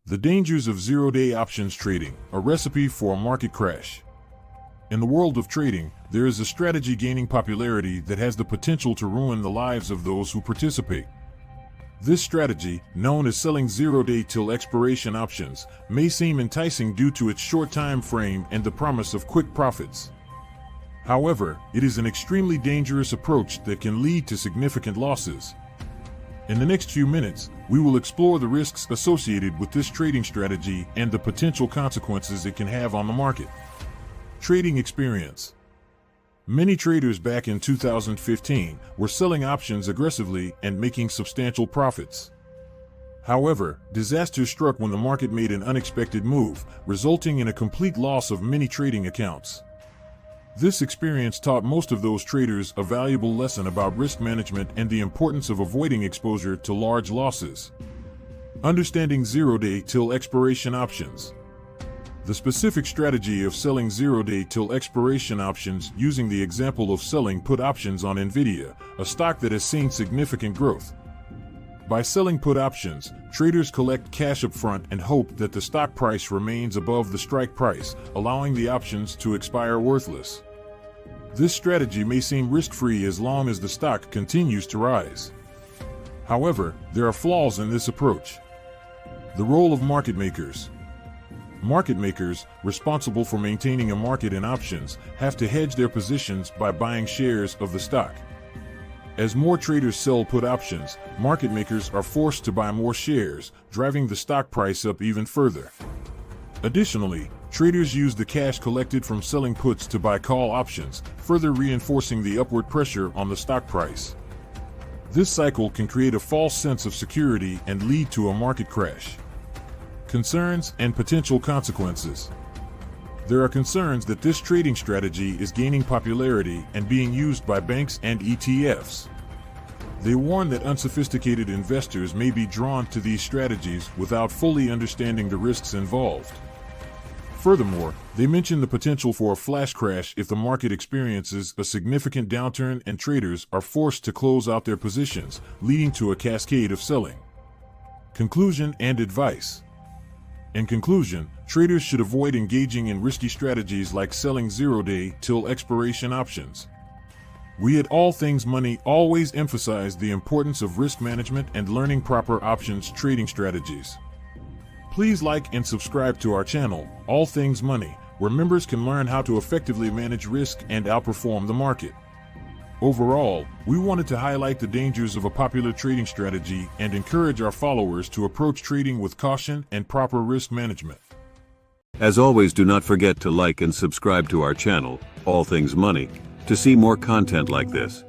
The dangers of zero-day options trading, a recipe for a market crash. In the world of trading, there is a strategy gaining popularity that has the potential to ruin the lives of those who participate. This strategy, known as selling zero-day till expiration options, may seem enticing due to its short time frame and the promise of quick profits. However, it is an extremely dangerous approach that can lead to significant losses. In the next few minutes, we will explore the risks associated with this trading strategy and the potential consequences it can have on the market. Trading experience. Many traders back in 2015 were selling options aggressively and making substantial profits. However, disaster struck when the market made an unexpected move, resulting in a complete loss of many trading accounts. This experience taught most of those traders a valuable lesson about risk management and the importance of avoiding exposure to large losses. Understanding zero-day till expiration options. The specific strategy of selling zero-day till expiration options using the example of selling put options on Nvidia, a stock that has seen significant growth. By selling put options, traders collect cash up front and hope that the stock price remains above the strike price, allowing the options to expire worthless. This strategy may seem risk-free as long as the stock continues to rise. However, there are flaws in this approach. The role of market makers. Market makers, responsible for maintaining a market in options, have to hedge their positions by buying shares of the stock. As more traders sell put options, market makers are forced to buy more shares, driving the stock price up even further. Additionally, traders use the cash collected from selling puts to buy call options, further reinforcing the upward pressure on the stock price. This cycle can create a false sense of security and lead to a market crash. Concerns and potential consequences. There are concerns that this trading strategy is gaining popularity and being used by banks and ETFs. They warn that unsophisticated investors may be drawn to these strategies without fully understanding the risks involved. Furthermore, they mention the potential for a flash crash if the market experiences a significant downturn and traders are forced to close out their positions, leading to a cascade of selling. Conclusion and advice. In conclusion, traders should avoid engaging in risky strategies like selling zero-day till expiration options. We at All Things Money always emphasize the importance of risk management and learning proper options trading strategies. Please like and subscribe to our channel, All Things Money, where members can learn how to effectively manage risk and outperform the market. Overall, we wanted to highlight the dangers of a popular trading strategy and encourage our followers to approach trading with caution and proper risk management. As always, do not forget to like and subscribe to our channel, All Things Money, to see more content like this.